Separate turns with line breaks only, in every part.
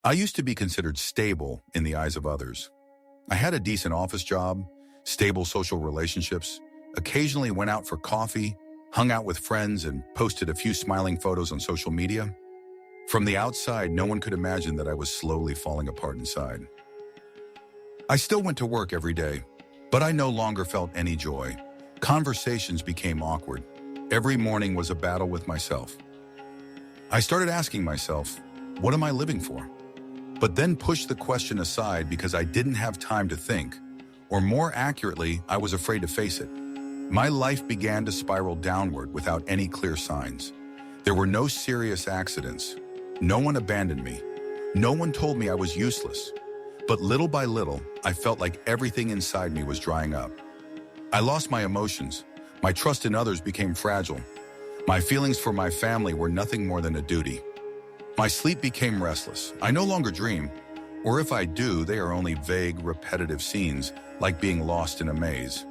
I used to be considered stable in the eyes of others. I had a decent office job, stable social relationships, occasionally went out for coffee, hung out with friends, and posted a few smiling photos on social media. From the outside, no one could imagine that I was slowly falling apart inside. I still went to work every day, but I no longer felt any joy. Conversations became awkward. Every morning was a battle with myself. I started asking myself, what am I living for? But then pushed the question aside because I didn't have time to think, or more accurately, I was afraid to face it. My life began to spiral downward without any clear signs. There were no serious accidents. No one abandoned me. No one told me I was useless. But little by little, I felt like everything inside me was drying up. I lost my emotions. My trust in others became fragile. My feelings for my family were nothing more than a duty. My sleep became restless. I no longer dream, or if I do, they are only vague, repetitive scenes, like being lost in a maze.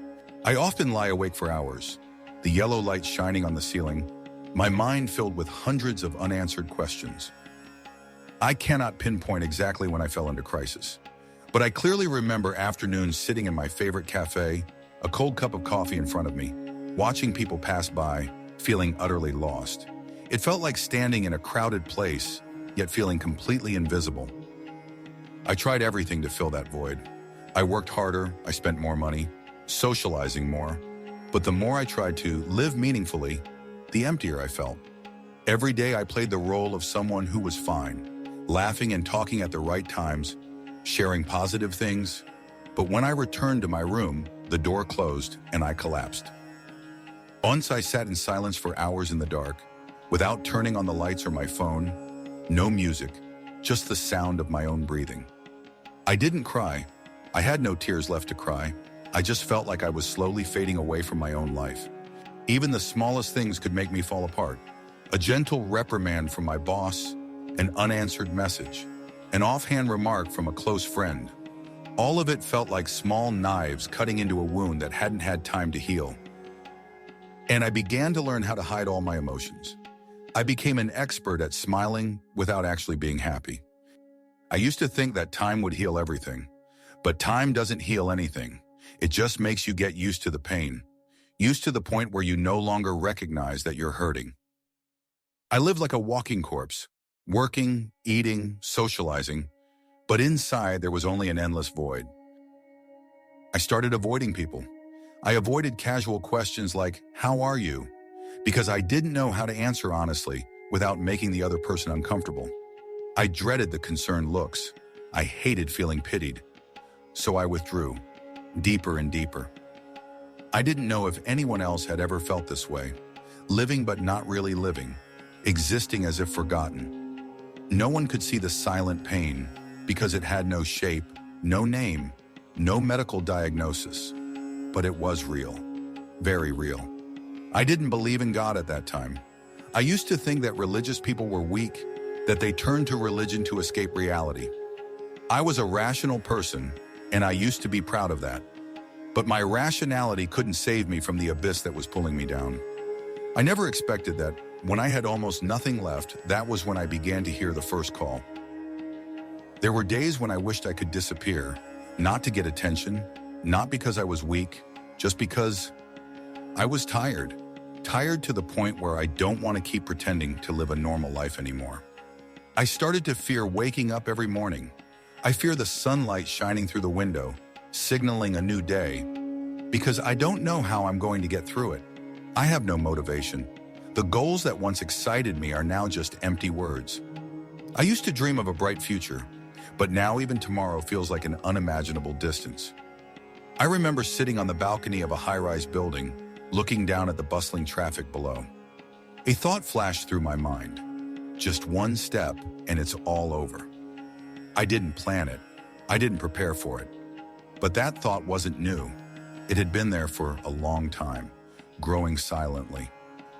I often lie awake for hours, the yellow light shining on the ceiling, my mind filled with hundreds of unanswered questions. I cannot pinpoint exactly when I fell into crisis, but I clearly remember afternoons sitting in my favorite cafe, a cold cup of coffee in front of me, watching people pass by, feeling utterly lost. It felt like standing in a crowded place, yet feeling completely invisible. I tried everything to fill that void. I worked harder, I spent more money, socializing more, but the more I tried to live meaningfully, the emptier I felt. Every day I played the role of someone who was fine, laughing and talking at the right times, sharing positive things, but when I returned to my room, the door closed and I collapsed. Once I sat in silence for hours in the dark, without turning on the lights or my phone, no music, just the sound of my own breathing. I didn't cry. I had no tears left to cry. I just felt like I was slowly fading away from my own life. Even the smallest things could make me fall apart. A gentle reprimand from my boss, an unanswered message, an offhand remark from a close friend. All of it felt like small knives cutting into a wound that hadn't had time to heal. And I began to learn how to hide all my emotions. I became an expert at smiling without actually being happy. I used to think that time would heal everything, but time doesn't heal anything. It just makes you get used to the pain, used to the point where you no longer recognize that you're hurting. I lived like a walking corpse, working, eating, socializing, but inside there was only an endless void. I started avoiding people. I avoided casual questions like, "How are you?" because I didn't know how to answer honestly without making the other person uncomfortable. I dreaded the concerned looks. I hated feeling pitied. So I withdrew, deeper and deeper. I didn't know if anyone else had ever felt this way, living but not really living, existing as if forgotten. No one could see the silent pain because it had no shape, no name, no medical diagnosis. But it was real, very real. I didn't believe in God at that time. I used to think that religious people were weak, that they turned to religion to escape reality. I was a rational person, and I used to be proud of that. But my rationality couldn't save me from the abyss that was pulling me down. I never expected that when I had almost nothing left, that was when I began to hear the first call. There were days when I wished I could disappear, not to get attention, not because I was weak, just because I was tired. Tired to the point where I don't want to keep pretending to live a normal life anymore. I started to fear waking up every morning. I fear the sunlight shining through the window, signaling a new day, because I don't know how I'm going to get through it. I have no motivation. The goals that once excited me are now just empty words. I used to dream of a bright future, but now even tomorrow feels like an unimaginable distance. I remember sitting on the balcony of a high-rise building, looking down at the bustling traffic below. A thought flashed through my mind. Just one step, and it's all over. I didn't plan it. I didn't prepare for it. But that thought wasn't new. It had been there for a long time, growing silently,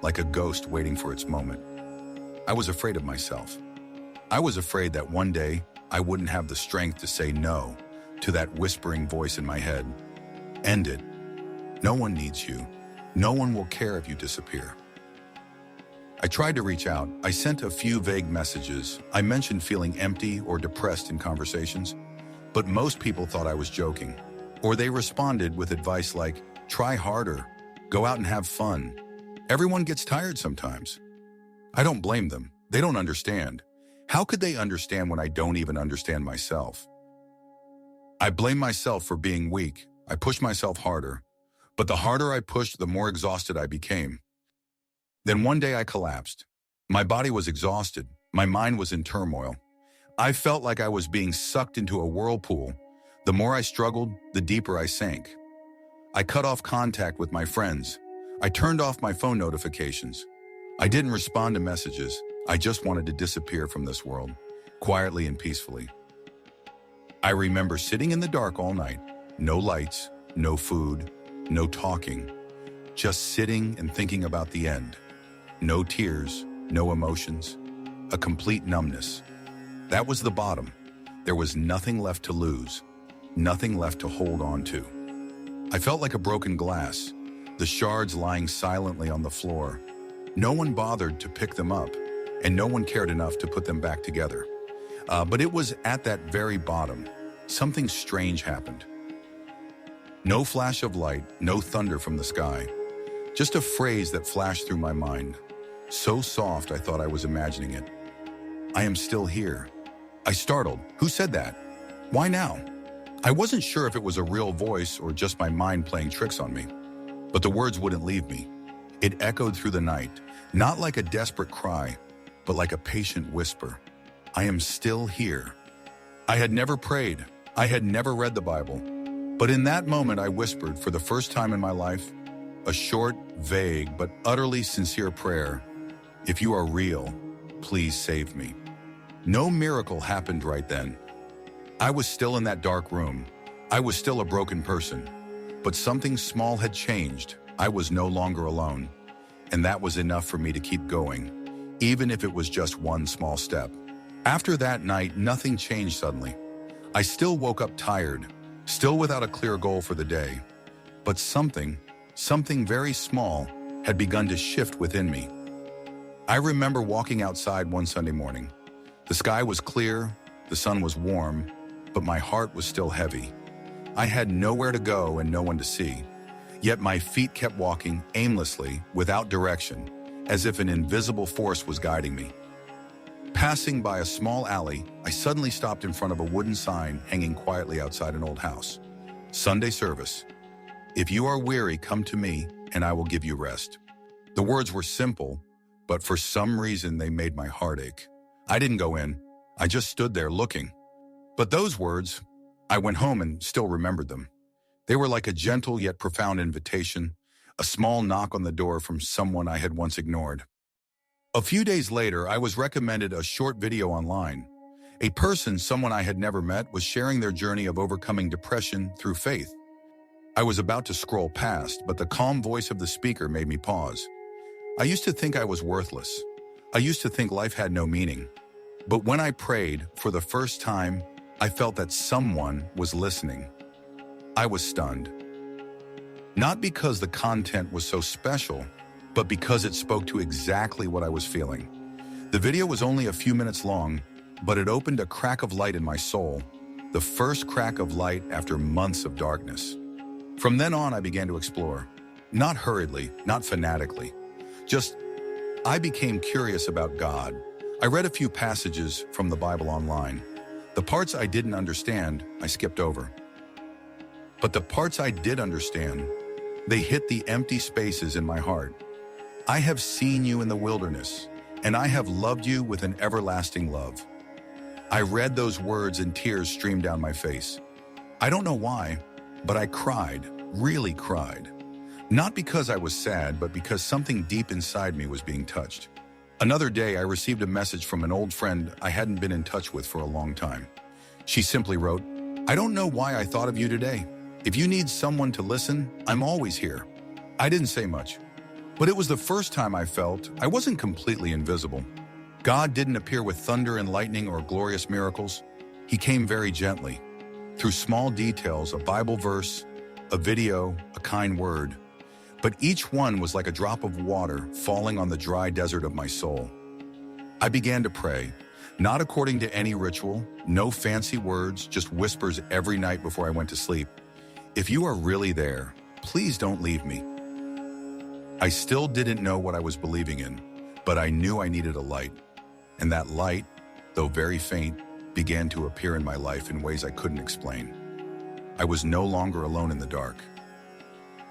like a ghost waiting for its moment. I was afraid of myself. I was afraid that one day I wouldn't have the strength to say no to that whispering voice in my head. End it. No one needs you. No one will care if you disappear. I tried to reach out. I sent a few vague messages. I mentioned feeling empty or depressed in conversations, but most people thought I was joking. Or they responded with advice like, try harder, go out and have fun. Everyone gets tired sometimes. I don't blame them. They don't understand. How could they understand when I don't even understand myself? I blame myself for being weak. I pushed myself harder. But the harder I pushed, the more exhausted I became. Then one day I collapsed. My body was exhausted. My mind was in turmoil. I felt like I was being sucked into a whirlpool. The more I struggled, the deeper I sank. I cut off contact with my friends. I turned off my phone notifications. I didn't respond to messages. I just wanted to disappear from this world, quietly and peacefully. I remember sitting in the dark all night. No lights, no food, no talking. Just sitting and thinking about the end. No tears, no emotions. A complete numbness. That was the bottom. There was nothing left to lose. Nothing left to hold on to. I felt like a broken glass, the shards lying silently on the floor. No one bothered to pick them up, and no one cared enough to put them back together. But it was at that very bottom. Something strange happened. No flash of light, no thunder from the sky. Just a phrase that flashed through my mind. So soft I thought I was imagining it. I am still here. I startled. Who said that? Why now? I wasn't sure if it was a real voice or just my mind playing tricks on me. But the words wouldn't leave me. It echoed through the night, not like a desperate cry, but like a patient whisper. I am still here. I had never prayed. I had never read the Bible. But in that moment, I whispered for the first time in my life, a short, vague, but utterly sincere prayer. If you are real, please save me. No miracle happened right then. I was still in that dark room. I was still a broken person. But something small had changed. I was no longer alone. And that was enough for me to keep going, even if it was just one small step. After that night, nothing changed suddenly. I still woke up tired, still without a clear goal for the day. But something very small, had begun to shift within me. I remember walking outside one Sunday morning. The sky was clear, the sun was warm, but my heart was still heavy. I had nowhere to go and no one to see. Yet my feet kept walking aimlessly, without direction, as if an invisible force was guiding me. Passing by a small alley, I suddenly stopped in front of a wooden sign hanging quietly outside an old house. Sunday service. If you are weary, come to me, and I will give you rest. The words were simple, but for some reason they made my heart ache. I didn't go in. I just stood there looking. But those words, I went home and still remembered them. They were like a gentle yet profound invitation, a small knock on the door from someone I had once ignored. A few days later, I was recommended a short video online. A person, someone I had never met, was sharing their journey of overcoming depression through faith. I was about to scroll past, but the calm voice of the speaker made me pause. I used to think I was worthless. I used to think life had no meaning. But when I prayed, for the first time, I felt that someone was listening. I was stunned. Not because the content was so special, but because it spoke to exactly what I was feeling. The video was only a few minutes long, but it opened a crack of light in my soul, the first crack of light after months of darkness. From then on, I began to explore. Not hurriedly, not fanatically. I became curious about God. I read a few passages from the Bible online. The parts I didn't understand, I skipped over. But the parts I did understand, they hit the empty spaces in my heart. I have seen you in the wilderness, and I have loved you with an everlasting love. I read those words and tears streamed down my face. I don't know why, but I cried, really cried. Not because I was sad, but because something deep inside me was being touched. Another day, I received a message from an old friend I hadn't been in touch with for a long time. She simply wrote, "I don't know why I thought of you today. If you need someone to listen, I'm always here." I didn't say much, but it was the first time I felt I wasn't completely invisible. God didn't appear with thunder and lightning or glorious miracles. He came very gently, through small details, a Bible verse, a video, a kind word. but each one was like a drop of water falling on the dry desert of my soul. I began to pray, not according to any ritual, no fancy words, just whispers every night before I went to sleep. If you are really there, please don't leave me. I still didn't know what I was believing in, but I knew I needed a light. And that light, though very faint, began to appear in my life in ways I couldn't explain. I was no longer alone in the dark.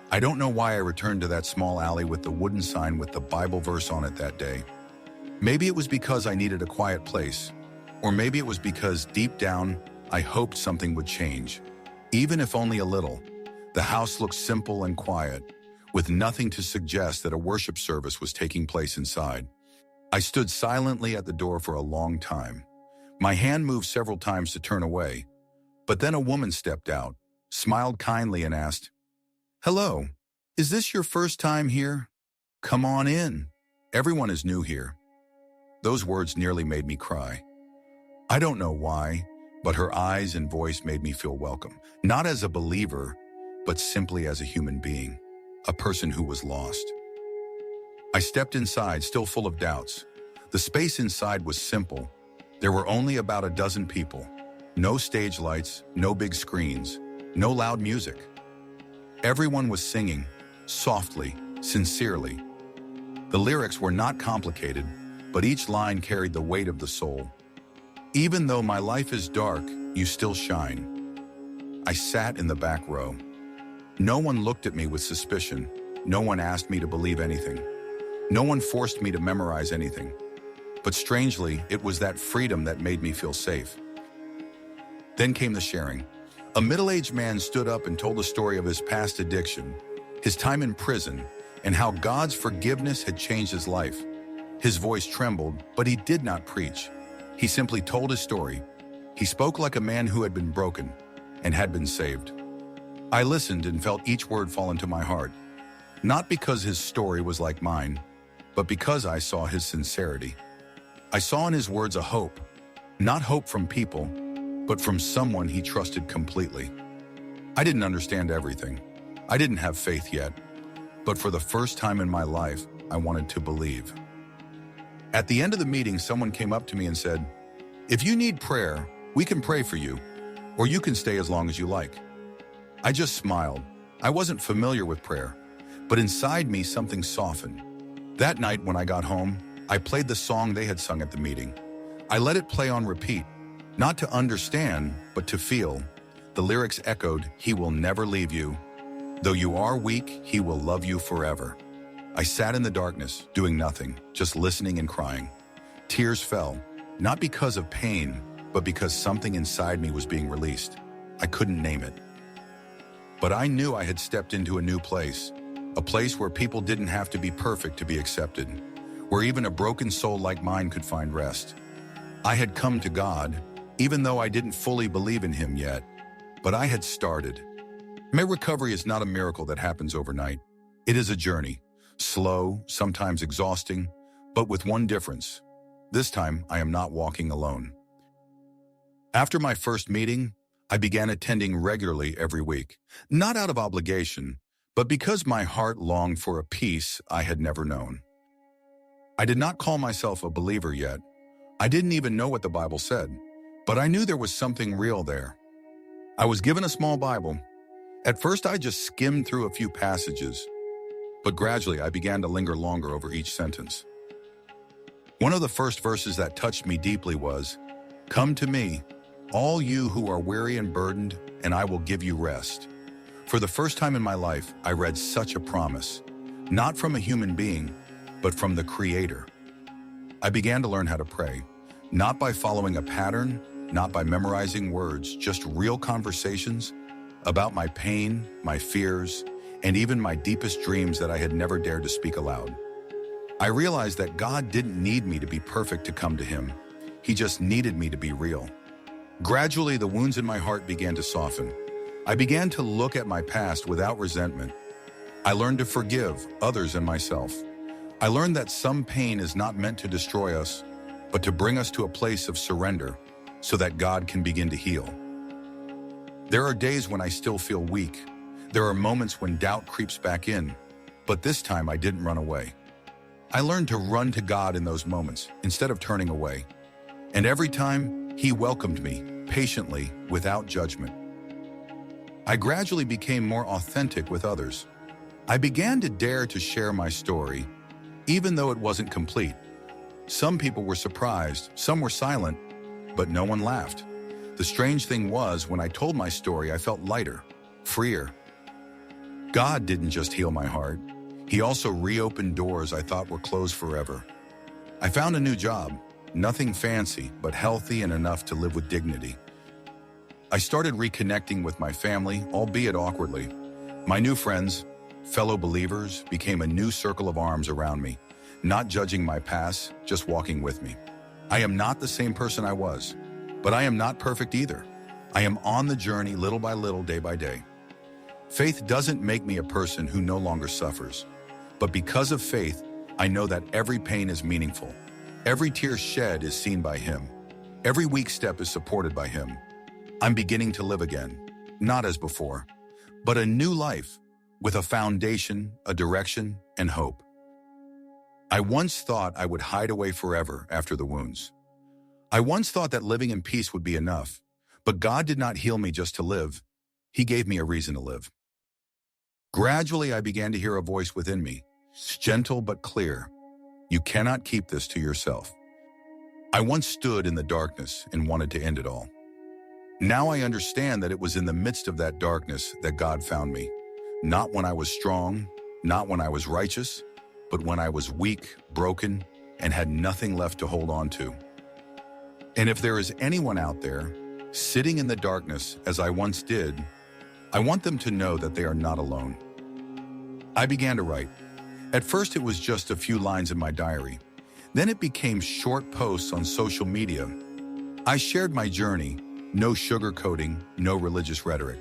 I don't know why I returned to that small alley with the wooden sign with the Bible verse on it that day. Maybe it was because I needed a quiet place, or maybe it was because deep down, I hoped something would change. Even if only a little. The house looked simple and quiet, with nothing to suggest that a worship service was taking place inside. I stood silently at the door for a long time. My hand moved several times to turn away, but then a woman stepped out, smiled kindly and asked, "Hello, is this your first time here? Come on in. Everyone is new here." Those words nearly made me cry. I don't know why, but her eyes and voice made me feel welcome, not as a believer, but simply as a human being, a person who was lost. I stepped inside, still full of doubts. The space inside was simple. There were only about a dozen people. No stage lights, no big screens, no loud music. Everyone was singing, softly, sincerely. The lyrics were not complicated, but each line carried the weight of the soul. Even though my life is dark, you still shine. I sat in the back row. No one looked at me with suspicion. No one asked me to believe anything. No one forced me to memorize anything. But strangely, it was that freedom that made me feel safe. Then came the sharing. A middle-aged man stood up and told the story of his past addiction, his time in prison, and how God's forgiveness had changed his life. His voice trembled, but he did not preach. He simply told his story. He spoke like a man who had been broken and had been saved. I listened and felt each word fall into my heart, not because his story was like mine, but because I saw his sincerity. I saw in his words a hope, not hope from people, but from someone he trusted completely. I didn't understand everything. I didn't have faith yet, but for the first time in my life, I wanted to believe. At the end of the meeting, someone came up to me and said, "If you need prayer, we can pray for you, or you can stay as long as you like." I just smiled. I wasn't familiar with prayer, but inside me something softened. That night when I got home, I played the song they had sung at the meeting. I let it play on repeat, not to understand, but to feel. The lyrics echoed, "He will never leave you. Though you are weak, he will love you forever." I sat in the darkness, doing nothing, just listening and crying. Tears fell, not because of pain, but because something inside me was being released. I couldn't name it. But I knew I had stepped into a new place, a place where people didn't have to be perfect to be accepted, where even a broken soul like mine could find rest. I had come to God, even though I didn't fully believe in him yet, but I had started. My recovery is not a miracle that happens overnight. It is a journey, slow, sometimes exhausting, but with one difference. This time, I am not walking alone. After my first meeting, I began attending regularly every week, not out of obligation, but because my heart longed for a peace I had never known. I did not call myself a believer yet. I didn't even know what the Bible said, but I knew there was something real there. I was given a small Bible. At first, I just skimmed through a few passages, but gradually I began to linger longer over each sentence. One of the first verses that touched me deeply was, "Come to me, all you who are weary and burdened, and I will give you rest." For the first time in my life, I read such a promise, not from a human being, but from the Creator. I began to learn how to pray, not by following a pattern, not by memorizing words, just real conversations about my pain, my fears, and even my deepest dreams that I had never dared to speak aloud. I realized that God didn't need me to be perfect to come to him. He just needed me to be real. Gradually, the wounds in my heart began to soften. I began to look at my past without resentment. I learned to forgive others and myself. I learned that some pain is not meant to destroy us, but to bring us to a place of surrender so that God can begin to heal. There are days when I still feel weak. There are moments when doubt creeps back in. But this time I didn't run away. I learned to run to God in those moments instead of turning away. And every time, He welcomed me patiently without judgment. I gradually became more authentic with others. I began to dare to share my story, even though it wasn't complete. Some people were surprised, some were silent, but no one laughed. The strange thing was, when I told my story, I felt lighter, freer. God didn't just heal my heart. He also reopened doors I thought were closed forever. I found a new job, nothing fancy, but healthy and enough to live with dignity. I started reconnecting with my family, albeit awkwardly. My new friends, fellow believers, became a new circle of arms around me, not judging my past, just walking with me. I am not the same person I was, but I am not perfect either. I am on the journey little by little, day by day. Faith doesn't make me a person who no longer suffers. But because of faith, I know that every pain is meaningful. Every tear shed is seen by Him. Every weak step is supported by Him. I'm beginning to live again, not as before, but a new life with a foundation, a direction, and hope. I once thought I would hide away forever after the wounds. I once thought that living in peace would be enough, but God did not heal me just to live. He gave me a reason to live. Gradually, I began to hear a voice within me, gentle but clear. You cannot keep this to yourself. I once stood in the darkness and wanted to end it all. Now I understand that it was in the midst of that darkness that God found me. Not when I was strong, not when I was righteous, but when I was weak, broken, and had nothing left to hold on to. And if there is anyone out there, sitting in the darkness as I once did, I want them to know that they are not alone. I began to write. At first it was just a few lines in my diary. Then it became short posts on social media. I shared my journey, no sugarcoating, no religious rhetoric.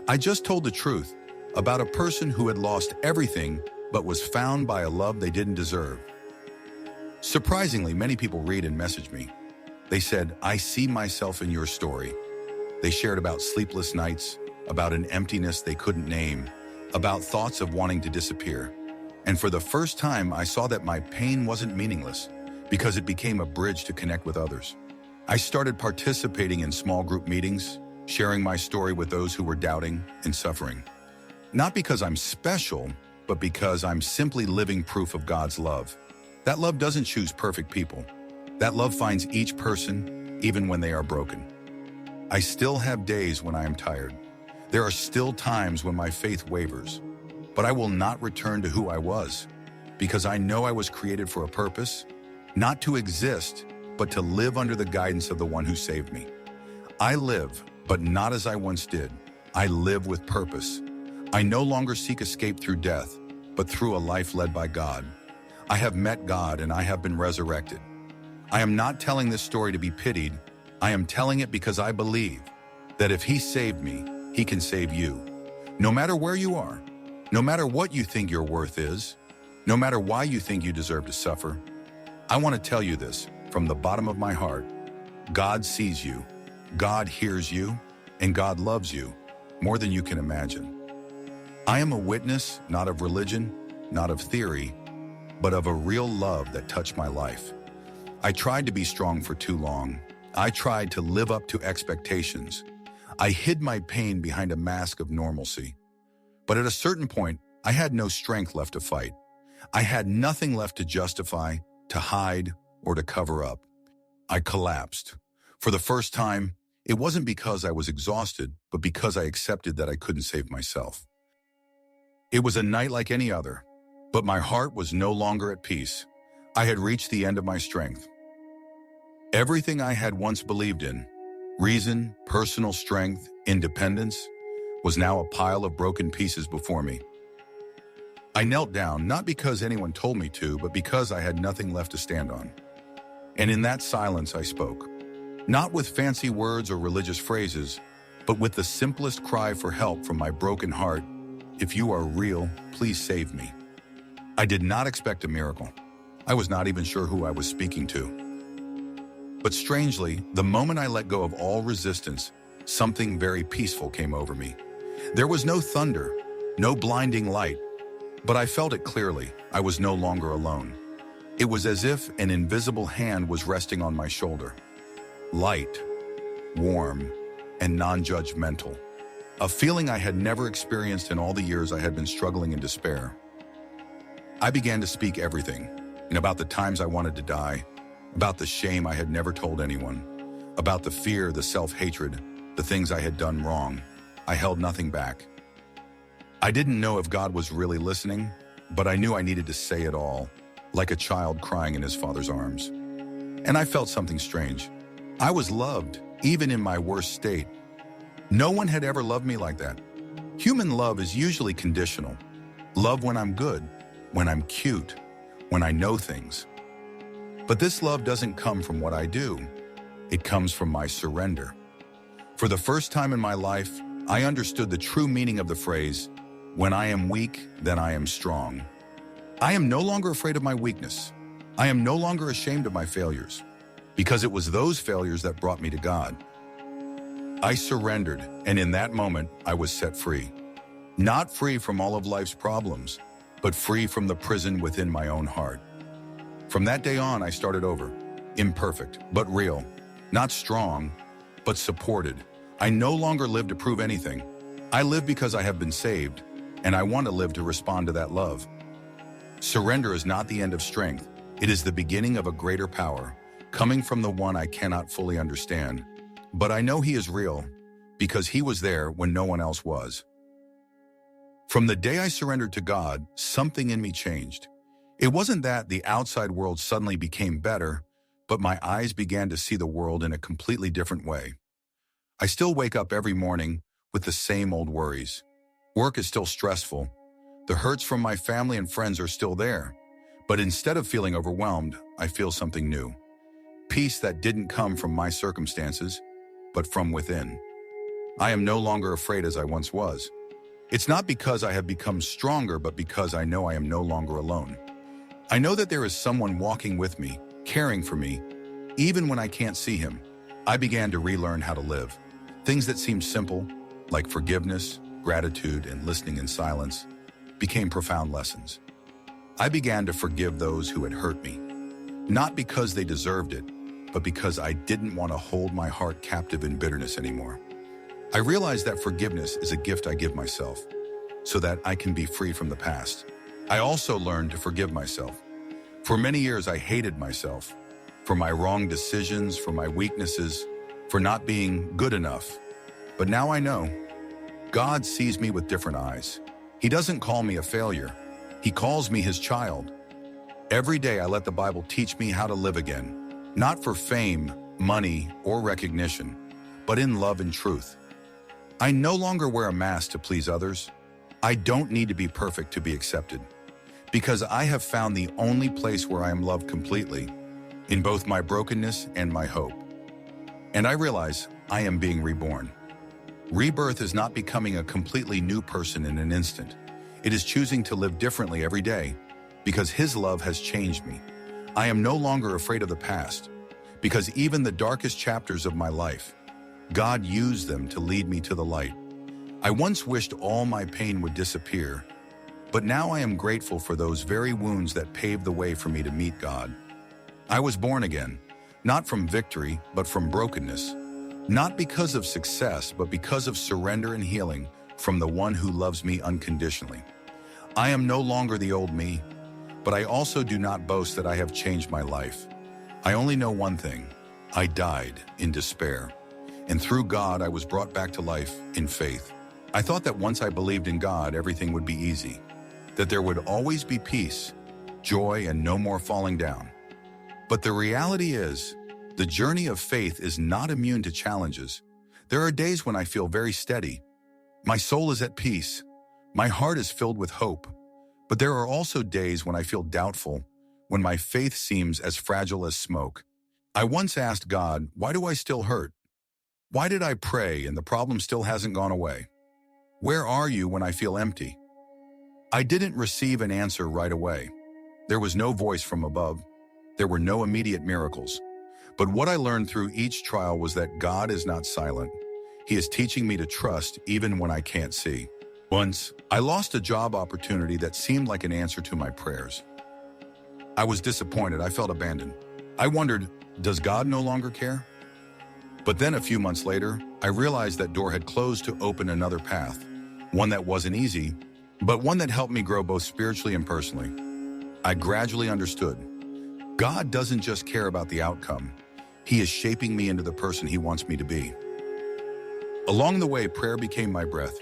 I just told the truth about a person who had lost everything but was found by a love they didn't deserve. Surprisingly, many people read and message me. They said, I see myself in your story. They shared about sleepless nights, about an emptiness they couldn't name, about thoughts of wanting to disappear. And for the first time, I saw that my pain wasn't meaningless because it became a bridge to connect with others. I started participating in small group meetings, sharing my story with those who were doubting and suffering. Not because I'm special, but because I'm simply living proof of God's love. That love doesn't choose perfect people. That love finds each person, even when they are broken. I still have days when I am tired. There are still times when my faith wavers, but I will not return to who I was, because I know I was created for a purpose, not to exist, but to live under the guidance of the one who saved me. I live, but not as I once did. I live with purpose. I no longer seek escape through death, but through a life led by God. I have met God and I have been resurrected. I am not telling this story to be pitied. I am telling it because I believe that if He saved me, He can save you. No matter where you are, no matter what you think your worth is, no matter why you think you deserve to suffer, I want to tell you this from the bottom of my heart. God sees you, God hears you, and God loves you more than you can imagine. I am a witness, not of religion, not of theory, but of a real love that touched my life. I tried to be strong for too long. I tried to live up to expectations. I hid my pain behind a mask of normalcy. But at a certain point, I had no strength left to fight. I had nothing left to justify, to hide, or to cover up. I collapsed. For the first time, it wasn't because I was exhausted, but because I accepted that I couldn't save myself. It was a night like any other, but my heart was no longer at peace. I had reached the end of my strength. Everything I had once believed in, reason, personal strength, independence, was now a pile of broken pieces before me. I knelt down, not because anyone told me to, but because I had nothing left to stand on. And in that silence I spoke, not with fancy words or religious phrases, but with the simplest cry for help from my broken heart. If you are real, please save me. I did not expect a miracle. I was not even sure who I was speaking to. But strangely, the moment I let go of all resistance, something very peaceful came over me. There was no thunder, no blinding light, But I felt it clearly. I was no longer alone. It was as if an invisible hand was resting on my shoulder. Light, warm, and non-judgmental. A feeling I had never experienced in all the years I had been struggling in despair. I began to speak everything, and about the times I wanted to die, about the shame I had never told anyone, about the fear, the self-hatred, the things I had done wrong. I held nothing back. I didn't know if God was really listening, but I knew I needed to say it all, like a child crying in his father's arms. And I felt something strange. I was loved, even in my worst state. No one had ever loved me like that. Human love is usually conditional. Love when I'm good, when I'm cute, when I know things. But this love doesn't come from what I do. It comes from my surrender. For the first time in my life, I understood the true meaning of the phrase, "When I am weak, then I am strong." I am no longer afraid of my weakness. I am no longer ashamed of my failures, because it was those failures that brought me to God. I surrendered, and in that moment, I was set free. Not free from all of life's problems, but free from the prison within my own heart. From that day on, I started over. Imperfect, but real. Not strong, but supported. I no longer live to prove anything. I live because I have been saved, and I want to live to respond to that love. Surrender is not the end of strength. It is the beginning of a greater power, coming from the one I cannot fully understand. But I know he is real, because he was there when no one else was. From the day I surrendered to God, something in me changed. It wasn't that the outside world suddenly became better, but my eyes began to see the world in a completely different way. I still wake up every morning with the same old worries. Work is still stressful. The hurts from my family and friends are still there. But instead of feeling overwhelmed, I feel something new. Peace that didn't come from my circumstances, but from within. I am no longer afraid as I once was. It's not because I have become stronger, but because I know I am no longer alone. I know that there is someone walking with me, caring for me, even when I can't see him. I began to relearn how to live. Things that seemed simple, like forgiveness, gratitude, and listening in silence, became profound lessons. I began to forgive those who had hurt me, not because they deserved it, but because I didn't want to hold my heart captive in bitterness anymore. I realized that forgiveness is a gift I give myself, so that I can be free from the past. I also learned to forgive myself. For many years, I hated myself, for my wrong decisions, for my weaknesses, for not being good enough. But now I know, God sees me with different eyes. He doesn't call me a failure. He calls me his child. Every day I let the Bible teach me how to live again, not for fame, money, or recognition, but in love and truth. I no longer wear a mask to please others. I don't need to be perfect to be accepted, because I have found the only place where I am loved completely, in both my brokenness and my hope. And I realize I am being reborn. Rebirth is not becoming a completely new person in an instant. It is choosing to live differently every day, because his love has changed me. I am no longer afraid of the past, because even the darkest chapters of my life, God used them to lead me to the light. I once wished all my pain would disappear, but now I am grateful for those very wounds that paved the way for me to meet God. I was born again, not from victory, but from brokenness. Not because of success, but because of surrender and healing from the one who loves me unconditionally. I am no longer the old me, but I also do not boast that I have changed my life. I only know one thing: I died in despair. And through God, I was brought back to life in faith. I thought that once I believed in God, everything would be easy, that there would always be peace, joy, and no more falling down. But the reality is, the journey of faith is not immune to challenges. There are days when I feel very steady. My soul is at peace. My heart is filled with hope. But there are also days when I feel doubtful, when my faith seems as fragile as smoke. I once asked God, why do I still hurt? Why did I pray and the problem still hasn't gone away? Where are you when I feel empty? I didn't receive an answer right away. There was no voice from above. There were no immediate miracles. But what I learned through each trial was that God is not silent. He is teaching me to trust even when I can't see. Once, I lost a job opportunity that seemed like an answer to my prayers. I was disappointed. I felt abandoned. I wondered, does God no longer care? But then a few months later, I realized that door had closed to open another path, one that wasn't easy, but one that helped me grow both spiritually and personally. I gradually understood. God doesn't just care about the outcome. He is shaping me into the person He wants me to be. Along the way, prayer became my breath.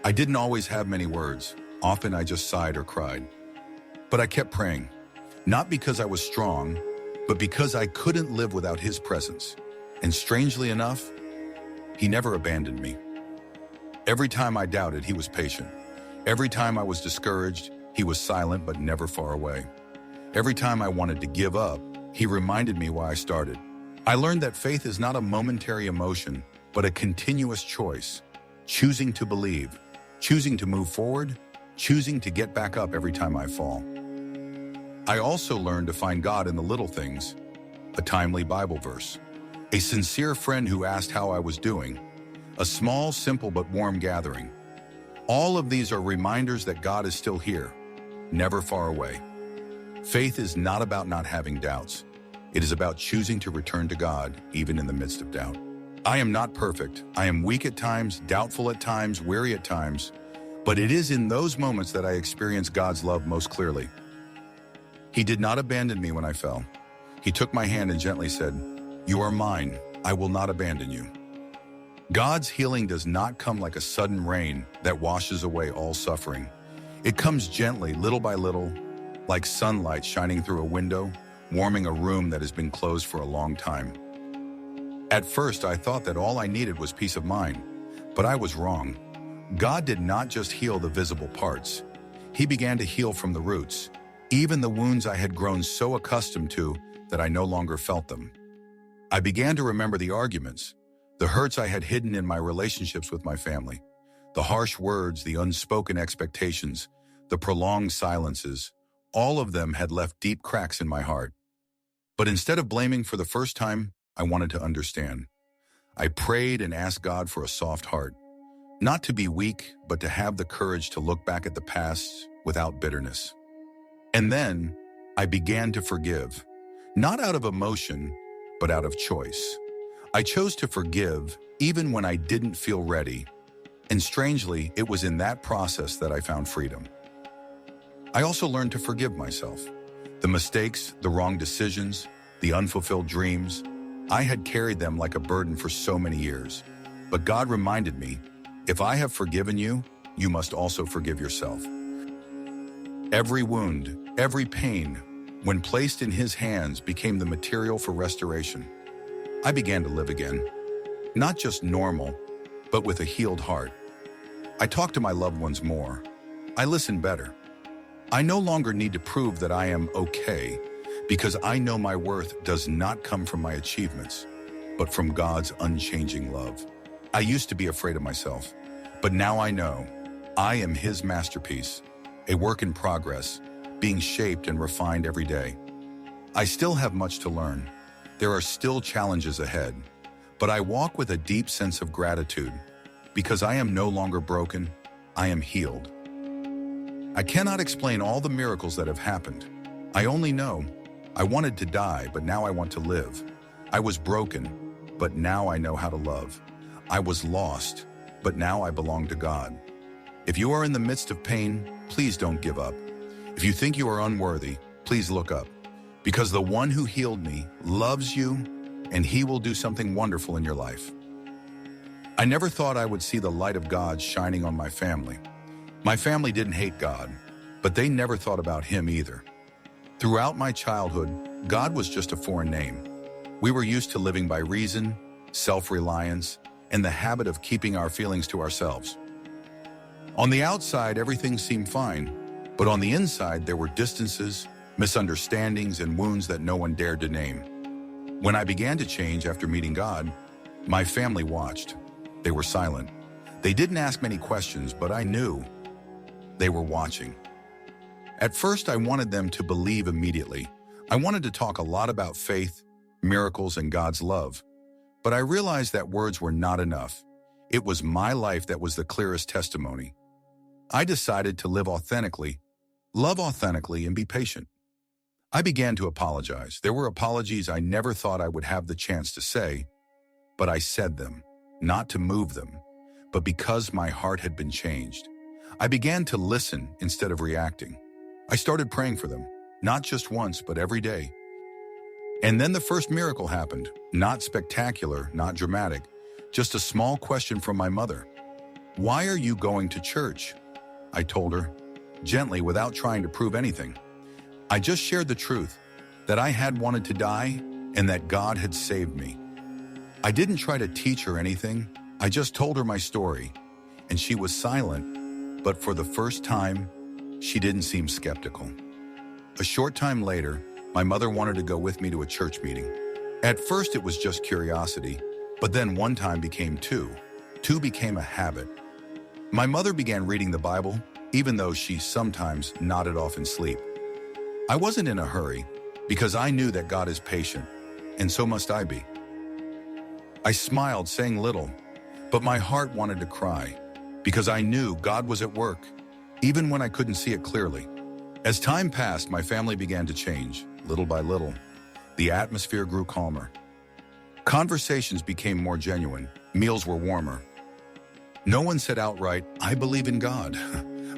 I didn't always have many words. Often I just sighed or cried. But I kept praying, not because I was strong, but because I couldn't live without His presence. And strangely enough, He never abandoned me. Every time I doubted, He was patient. Every time I was discouraged, He was silent but never far away. Every time I wanted to give up, He reminded me why I started. I learned that faith is not a momentary emotion, but a continuous choice. Choosing to believe, choosing to move forward, choosing to get back up every time I fall. I also learned to find God in the little things, a timely Bible verse, a sincere friend who asked how I was doing, a small, simple but warm gathering. All of these are reminders that God is still here, never far away. Faith is not about not having doubts. It is about choosing to return to God, even in the midst of doubt. I am not perfect. I am weak at times, doubtful at times, weary at times, but it is in those moments that I experience God's love most clearly. He did not abandon me when I fell. He took my hand and gently said, "You are mine. I will not abandon you." God's healing does not come like a sudden rain that washes away all suffering. It comes gently, little by little, like sunlight shining through a window, warming a room that has been closed for a long time. At first, I thought that all I needed was peace of mind, but I was wrong. God did not just heal the visible parts. He began to heal from the roots, even the wounds I had grown so accustomed to that I no longer felt them. I began to remember the arguments, the hurts I had hidden in my relationships with my family, the harsh words, the unspoken expectations, the prolonged silences. All of them had left deep cracks in my heart. But instead of blaming for the first time, I wanted to understand. I prayed and asked God for a soft heart, not to be weak, but to have the courage to look back at the past without bitterness. And then I began to forgive, not out of emotion, but out of choice. I chose to forgive even when I didn't feel ready. And strangely, it was in that process that I found freedom. I also learned to forgive myself. The mistakes, the wrong decisions, the unfulfilled dreams, I had carried them like a burden for so many years. But God reminded me, if I have forgiven you, you must also forgive yourself. Every wound, every pain, when placed in His hands, became the material for restoration. I began to live again, not just normal, but with a healed heart. I talked to my loved ones more. I listened better. I no longer need to prove that I am okay, because I know my worth does not come from my achievements, but from God's unchanging love. I used to be afraid of myself, but now I know I am His masterpiece, a work in progress, being shaped and refined every day. I still have much to learn. There are still challenges ahead, but I walk with a deep sense of gratitude because I am no longer broken, I am healed. I cannot explain all the miracles that have happened. I only know I wanted to die, but now I want to live. I was broken, but now I know how to love. I was lost, but now I belong to God. If you are in the midst of pain, please don't give up. If you think you are unworthy, please look up, because the one who healed me loves you, and He will do something wonderful in your life. I never thought I would see the light of God shining on my family. My family didn't hate God, but they never thought about Him either. Throughout my childhood, God was just a foreign name. We were used to living by reason, self-reliance, and the habit of keeping our feelings to ourselves. On the outside, everything seemed fine, but on the inside, there were distances, misunderstandings, and wounds that no one dared to name. When I began to change after meeting God, my family watched. They were silent. They didn't ask many questions, but I knew they were watching. At first, I wanted them to believe immediately. I wanted to talk a lot about faith, miracles, and God's love. But I realized that words were not enough. It was my life that was the clearest testimony. I decided to live authentically, love authentically, and be patient. I began to apologize. There were apologies I never thought I would have the chance to say, but I said them, not to move them, but because my heart had been changed. I began to listen instead of reacting. I started praying for them, not just once, but every day. And then the first miracle happened. Not spectacular, not dramatic, just a small question from my mother. "Why are you going to church?" I told her, gently, without trying to prove anything. I just shared the truth, that I had wanted to die and that God had saved me. I didn't try to teach her anything. I just told her my story, and she was silent, but for the first time, she didn't seem skeptical. A short time later, my mother wanted to go with me to a church meeting. At first, it was just curiosity, but then one time became two. Two became a habit. My mother began reading the Bible, even though she sometimes nodded off in sleep. I wasn't in a hurry, because I knew that God is patient, and so must I be. I smiled, saying little, but my heart wanted to cry, because I knew God was at work, even when I couldn't see it clearly. As time passed, my family began to change, little by little. The atmosphere grew calmer. Conversations became more genuine. Meals were warmer. No one said outright, "I believe in God,"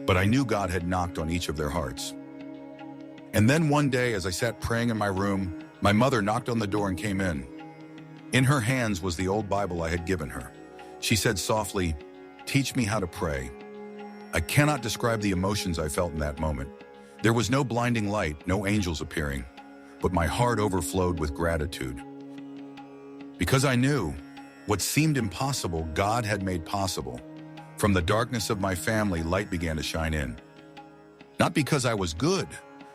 but I knew God had knocked on each of their hearts. And then one day, as I sat praying in my room, my mother knocked on the door and came in. In her hands was the old Bible I had given her. She said softly, "Teach me how to pray." I cannot describe the emotions I felt in that moment. There was no blinding light, no angels appearing, but my heart overflowed with gratitude. Because I knew what seemed impossible, God had made possible. From the darkness of my family, light began to shine in. Not because I was good,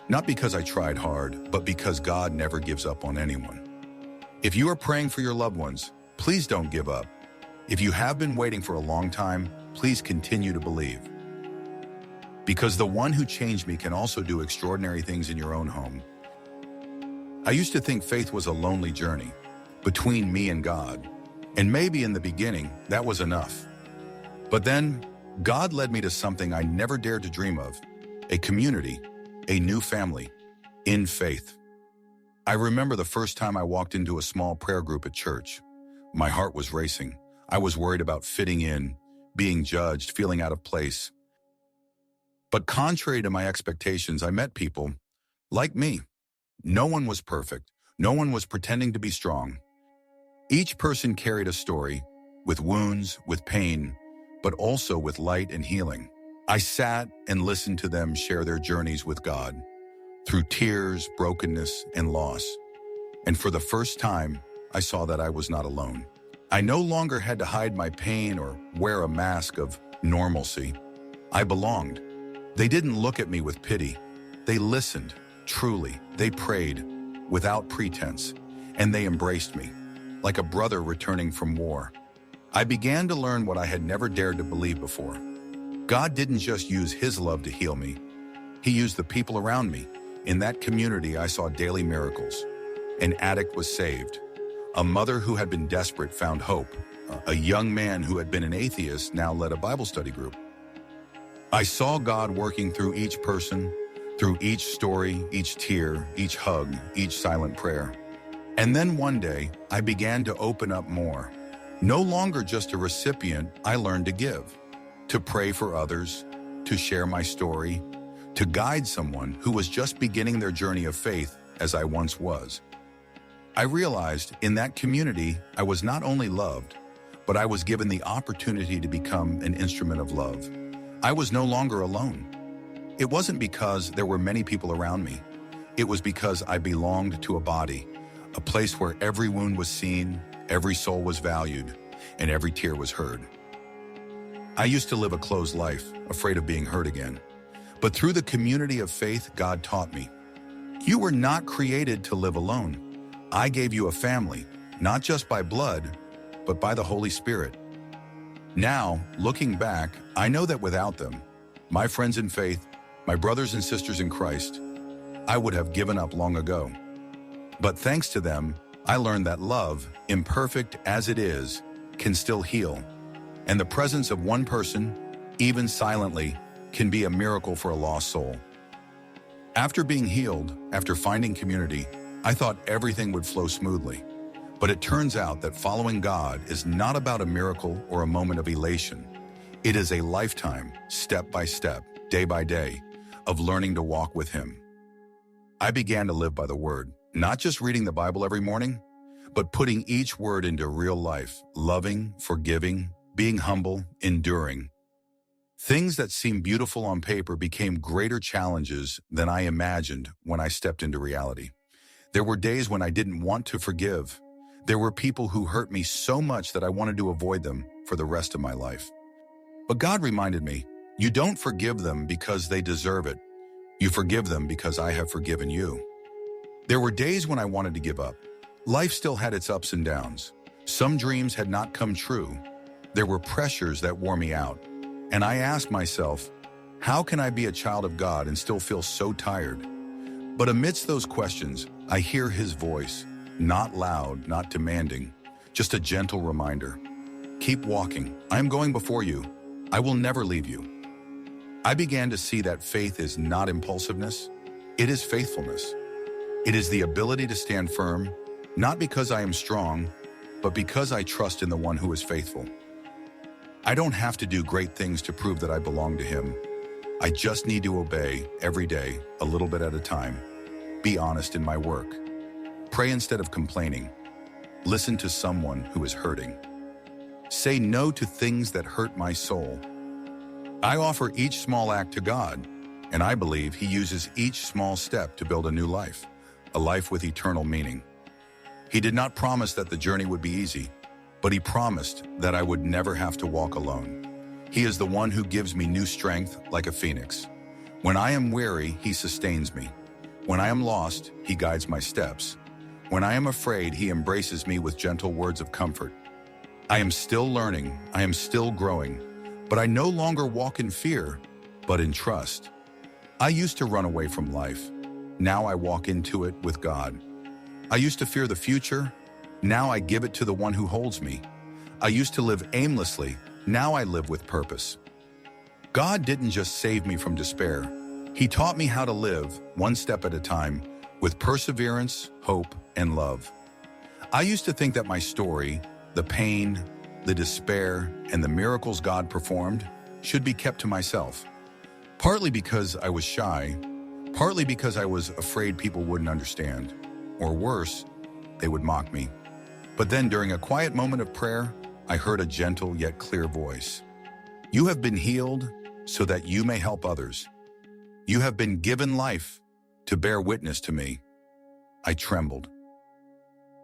not because I tried hard, but because God never gives up on anyone. If you are praying for your loved ones, please don't give up. If you have been waiting for a long time, please continue to believe. Because the one who changed me can also do extraordinary things in your own home. I used to think faith was a lonely journey between me and God, and maybe in the beginning, that was enough. But then, God led me to something I never dared to dream of, a community, a new family, in faith. I remember the first time I walked into a small prayer group at church. My heart was racing. I was worried about fitting in, being judged, feeling out of place. But contrary to my expectations, I met people like me. No one was perfect. No one was pretending to be strong. Each person carried a story, with wounds, with pain, but also with light and healing. I sat and listened to them share their journeys with God, through tears, brokenness, and loss. And for the first time, I saw that I was not alone. I no longer had to hide my pain or wear a mask of normalcy. I belonged. They didn't look at me with pity. They listened, truly. They prayed, without pretense, and they embraced me, like a brother returning from war. I began to learn what I had never dared to believe before. God didn't just use His love to heal me. He used the people around me. In that community, I saw daily miracles. An addict was saved. A mother who had been desperate found hope. A young man who had been an atheist now led a Bible study group. I saw God working through each person, through each story, each tear, each hug, each silent prayer. And then one day, I began to open up more. No longer just a recipient, I learned to give, to pray for others, to share my story, to guide someone who was just beginning their journey of faith as I once was. I realized in that community, I was not only loved, but I was given the opportunity to become an instrument of love. I was no longer alone. It wasn't because there were many people around me. It was because I belonged to a body, a place where every wound was seen, every soul was valued, and every tear was heard. I used to live a closed life, afraid of being hurt again. But through the community of faith, God taught me, you were not created to live alone. I gave you a family, not just by blood, but by the Holy Spirit. Now, looking back, I know that without them, my friends in faith, my brothers and sisters in Christ, I would have given up long ago. But thanks to them, I learned that love, imperfect as it is, can still heal. And the presence of one person, even silently, can be a miracle for a lost soul. After being healed, after finding community, I thought everything would flow smoothly. But it turns out that following God is not about a miracle or a moment of elation. It is a lifetime, step by step, day by day, of learning to walk with Him. I began to live by the Word, not just reading the Bible every morning, but putting each word into real life, loving, forgiving, being humble, enduring. Things that seemed beautiful on paper became greater challenges than I imagined when I stepped into reality. There were days when I didn't want to forgive. There were people who hurt me so much that I wanted to avoid them for the rest of my life. But God reminded me, you don't forgive them because they deserve it. You forgive them because I have forgiven you. There were days when I wanted to give up. Life still had its ups and downs. Some dreams had not come true. There were pressures that wore me out. And I asked myself, how can I be a child of God and still feel so tired? But amidst those questions, I hear His voice, not loud, not demanding, just a gentle reminder. Keep walking. I am going before you. I will never leave you. I began to see that faith is not impulsiveness. It is faithfulness. It is the ability to stand firm, not because I am strong, but because I trust in the one who is faithful. I don't have to do great things to prove that I belong to Him. I just need to obey every day, a little bit at a time. Be honest in my work. Pray instead of complaining. Listen to someone who is hurting. Say no to things that hurt my soul. I offer each small act to God, and I believe He uses each small step to build a new life, a life with eternal meaning. He did not promise that the journey would be easy, but He promised that I would never have to walk alone. He is the one who gives me new strength like a phoenix. When I am weary, He sustains me. When I am lost, He guides my steps. When I am afraid, He embraces me with gentle words of comfort. I am still learning, I am still growing, but I no longer walk in fear, but in trust. I used to run away from life. Now I walk into it with God. I used to fear the future. Now I give it to the one who holds me. I used to live aimlessly. Now I live with purpose. God didn't just save me from despair. He taught me how to live, one step at a time, with perseverance, hope, and love. I used to think that my story, the pain, the despair, and the miracles God performed should be kept to myself. Partly because I was shy, partly because I was afraid people wouldn't understand, or worse, they would mock me. But then during a quiet moment of prayer, I heard a gentle yet clear voice. You have been healed so that you may help others. You have been given life to bear witness to me. I trembled.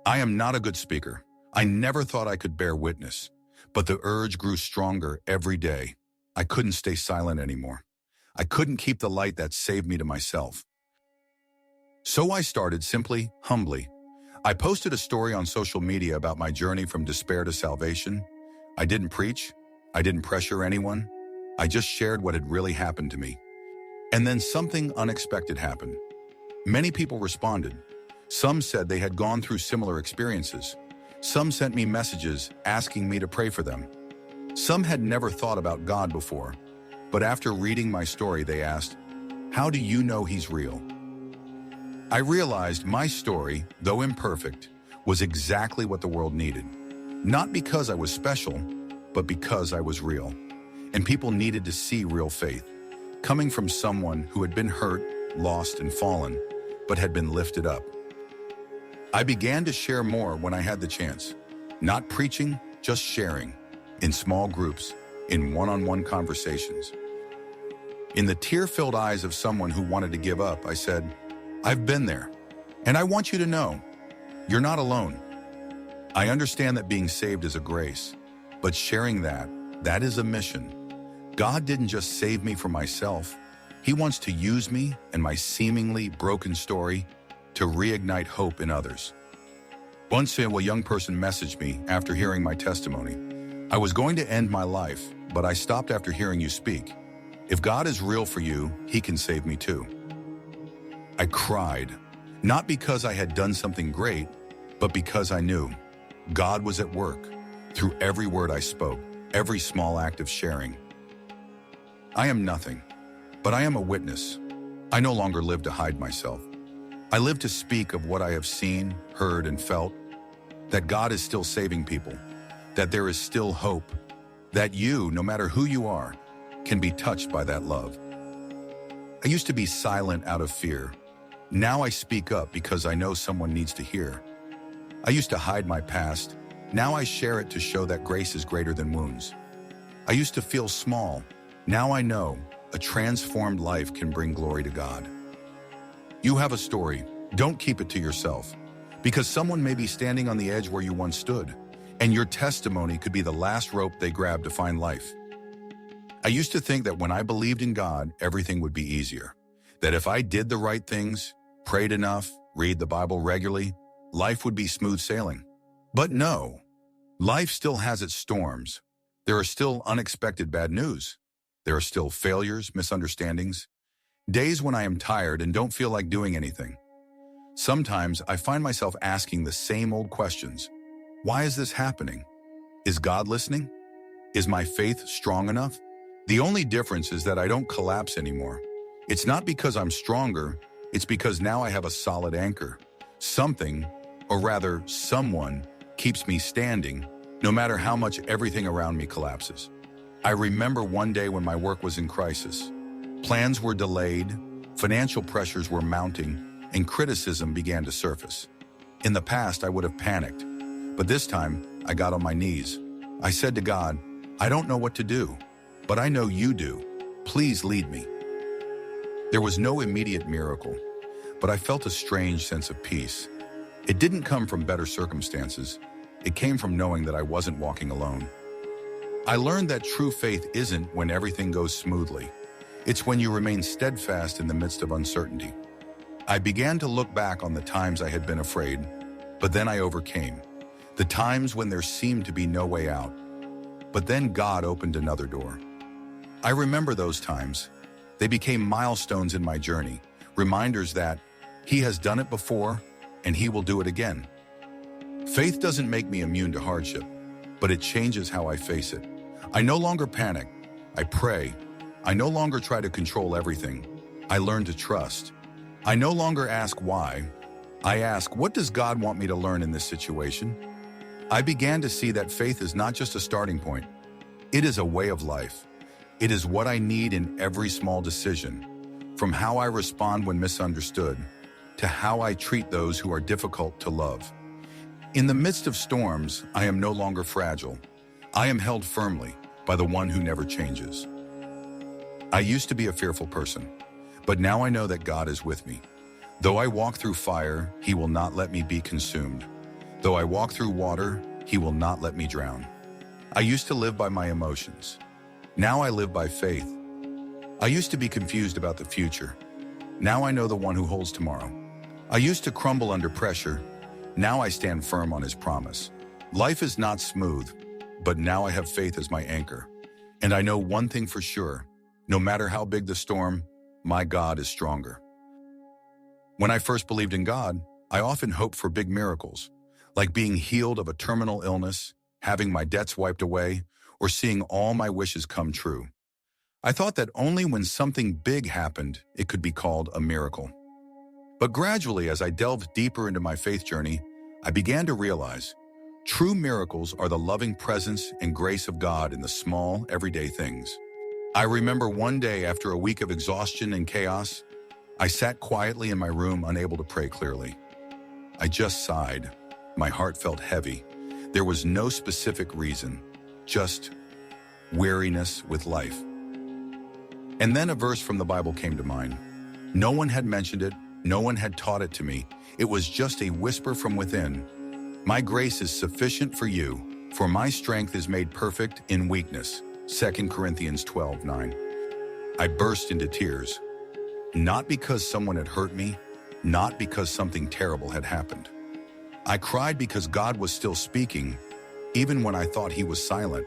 I am not a good speaker. I never thought I could bear witness, but the urge grew stronger every day. I couldn't stay silent anymore. I couldn't keep the light that saved me to myself. So I started simply, humbly. I posted a story on social media about my journey from despair to salvation. I didn't preach. I didn't pressure anyone. I just shared what had really happened to me. And then something unexpected happened. Many people responded. Some said they had gone through similar experiences. Some sent me messages asking me to pray for them. Some had never thought about God before, but after reading my story, they asked, how do you know He's real? I realized my story, though imperfect, was exactly what the world needed. Not because I was special, but because I was real. And people needed to see real faith, coming from someone who had been hurt, lost, and fallen, but had been lifted up. I began to share more when I had the chance. Not preaching, just sharing, in small groups, in one-on-one conversations. In the tear-filled eyes of someone who wanted to give up, I said, I've been there, and I want you to know, you're not alone. I understand that being saved is a grace, but sharing that is a mission. God didn't just save me from myself. He wants to use me and my seemingly broken story to reignite hope in others. Once a young person messaged me after hearing my testimony. I was going to end my life, but I stopped after hearing you speak. If God is real for you, He can save me too. I cried, not because I had done something great, but because I knew God was at work through every word I spoke, every small act of sharing. I am nothing, but I am a witness. I no longer live to hide myself. I live to speak of what I have seen, heard, and felt, that God is still saving people, that there is still hope, that you, no matter who you are, can be touched by that love. I used to be silent out of fear. Now I speak up because I know someone needs to hear. I used to hide my past. Now I share it to show that grace is greater than wounds. I used to feel small. Now I know a transformed life can bring glory to God. You have a story. Don't keep it to yourself, because someone may be standing on the edge where you once stood, and your testimony could be the last rope they grab to find life. I used to think that when I believed in God, everything would be easier. That if I did the right things, prayed enough, read the Bible regularly, life would be smooth sailing. But no, life still has its storms. There are still unexpected bad news. There are still failures, misunderstandings, days when I am tired and don't feel like doing anything. Sometimes I find myself asking the same old questions. Why is this happening? Is God listening? Is my faith strong enough? The only difference is that I don't collapse anymore. It's not because I'm stronger, it's because now I have a solid anchor. Something, or rather someone, keeps me standing, no matter how much everything around me collapses. I remember one day when my work was in crisis. Plans were delayed, financial pressures were mounting, and criticism began to surface. In the past, I would have panicked, but this time, I got on my knees. I said to God, I don't know what to do, but I know you do. Please lead me. There was no immediate miracle, but I felt a strange sense of peace. It didn't come from better circumstances. It came from knowing that I wasn't walking alone. I learned that true faith isn't when everything goes smoothly. It's when you remain steadfast in the midst of uncertainty. I began to look back on the times I had been afraid, but then I overcame. The times when there seemed to be no way out. But then God opened another door. I remember those times. They became milestones in my journey, reminders that He has done it before and He will do it again. Faith doesn't make me immune to hardship, but it changes how I face it. I no longer panic. I pray. I no longer try to control everything. I learn to trust. I no longer ask why. I ask, what does God want me to learn in this situation? I began to see that faith is not just a starting point. It is a way of life. It is what I need in every small decision, from how I respond when misunderstood, to how I treat those who are difficult to love. In the midst of storms, I am no longer fragile. I am held firmly by the one who never changes. I used to be a fearful person, but now I know that God is with me. Though I walk through fire, He will not let me be consumed. Though I walk through water, He will not let me drown. I used to live by my emotions. Now I live by faith. I used to be confused about the future. Now I know the one who holds tomorrow. I used to crumble under pressure. Now I stand firm on His promise. Life is not smooth, but now I have faith as my anchor. And I know one thing for sure, no matter how big the storm, my God is stronger. When I first believed in God, I often hoped for big miracles, like being healed of a terminal illness, having my debts wiped away, or seeing all my wishes come true. I thought that only when something big happened, it could be called a miracle. But gradually, as I delved deeper into my faith journey, I began to realize true miracles are the loving presence and grace of God in the small, everyday things. I remember one day after a week of exhaustion and chaos, I sat quietly in my room, unable to pray clearly. I just sighed. My heart felt heavy. There was no specific reason, just weariness with life. And then a verse from the Bible came to mind. No one had mentioned it. No one had taught it to me. It was just a whisper from within. My grace is sufficient for you, for my strength is made perfect in weakness. 2 Corinthians 12:9. I burst into tears. Not because someone had hurt me, not because something terrible had happened. I cried because God was still speaking, even when I thought He was silent,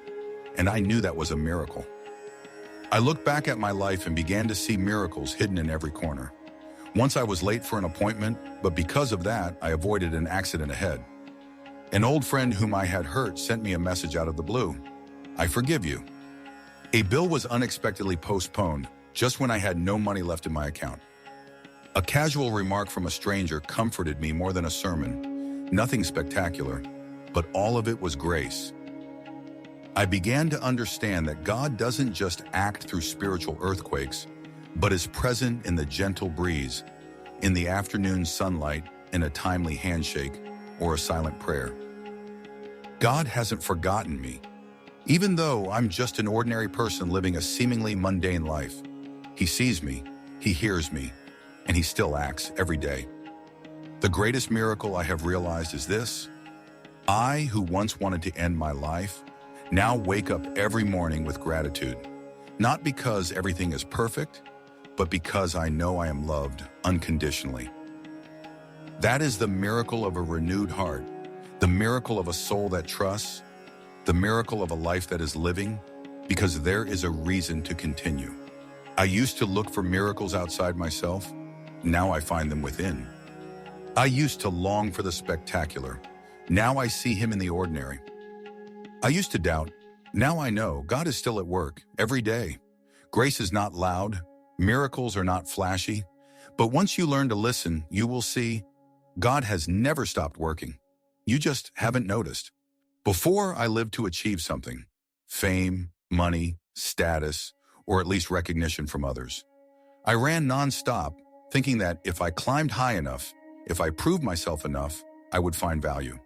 and I knew that was a miracle. I looked back at my life and began to see miracles hidden in every corner. Once I was late for an appointment, but because of that, I avoided an accident ahead. An old friend whom I had hurt sent me a message out of the blue. I forgive you. A bill was unexpectedly postponed just when I had no money left in my account. A casual remark from a stranger comforted me more than a sermon. Nothing spectacular, but all of it was grace. I began to understand that God doesn't just act through spiritual earthquakes, but is present in the gentle breeze, in the afternoon sunlight, in a timely handshake, or a silent prayer. God hasn't forgotten me. Even though I'm just an ordinary person living a seemingly mundane life, He sees me, He hears me, and He still acts every day. The greatest miracle I have realized is this: I, who once wanted to end my life, now wake up every morning with gratitude, not because everything is perfect, but because I know I am loved unconditionally. That is the miracle of a renewed heart, the miracle of a soul that trusts, the miracle of a life that is living, because there is a reason to continue. I used to look for miracles outside myself. Now I find them within. I used to long for the spectacular. Now I see Him in the ordinary. I used to doubt. Now I know God is still at work every day. Grace is not loud. Miracles are not flashy. But once you learn to listen, you will see God has never stopped working. You just haven't noticed. Before, I lived to achieve something: fame, money, status, or at least recognition from others. I ran nonstop, thinking that if I climbed high enough, if I proved myself enough, I would find value.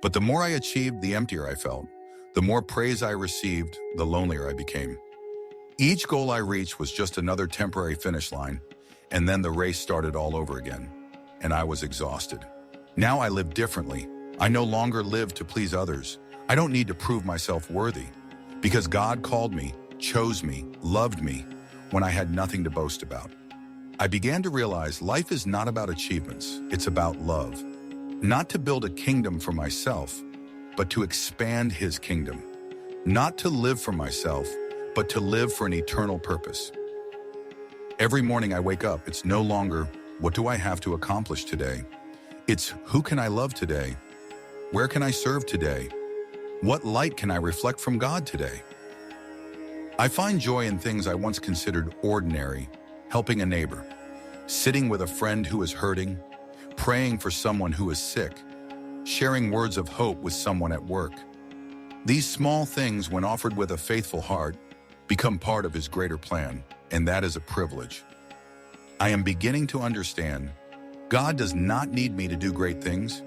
But the more I achieved, the emptier I felt. The more praise I received, the lonelier I became. Each goal I reached was just another temporary finish line, and then the race started all over again, and I was exhausted. Now I live differently. I no longer live to please others. I don't need to prove myself worthy, because God called me, chose me, loved me when I had nothing to boast about. I began to realize life is not about achievements, it's about love. Not to build a kingdom for myself, but to expand His kingdom. Not to live for myself, but to live for an eternal purpose. Every morning I wake up, it's no longer, what do I have to accomplish today? It's, who can I love today? Where can I serve today? What light can I reflect from God today? I find joy in things I once considered ordinary: helping a neighbor, sitting with a friend who is hurting, praying for someone who is sick, sharing words of hope with someone at work. These small things, when offered with a faithful heart, become part of His greater plan, and that is a privilege. I am beginning to understand God does not need me to do great things.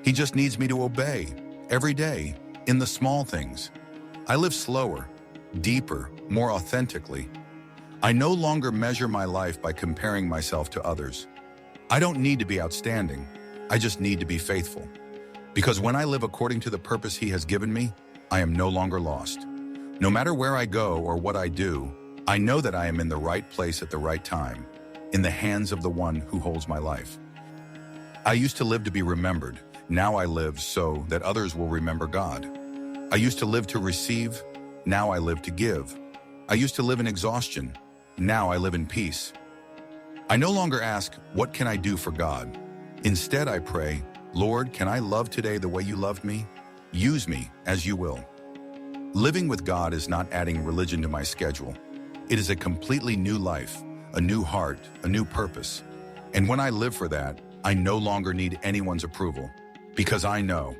He just needs me to obey every day in the small things. I live slower, deeper, more authentically. I no longer measure my life by comparing myself to others. I don't need to be outstanding. I just need to be faithful. Because when I live according to the purpose He has given me, I am no longer lost. No matter where I go or what I do, I know that I am in the right place at the right time, in the hands of the One who holds my life. I used to live to be remembered. Now I live so that others will remember God. I used to live to receive. Now I live to give. I used to live in exhaustion. Now I live in peace. I no longer ask, what can I do for God? Instead, I pray, Lord, can I love today the way You loved me? Use me as You will. Living with God is not adding religion to my schedule. It is a completely new life, a new heart, a new purpose. And when I live for that, I no longer need anyone's approval, because I know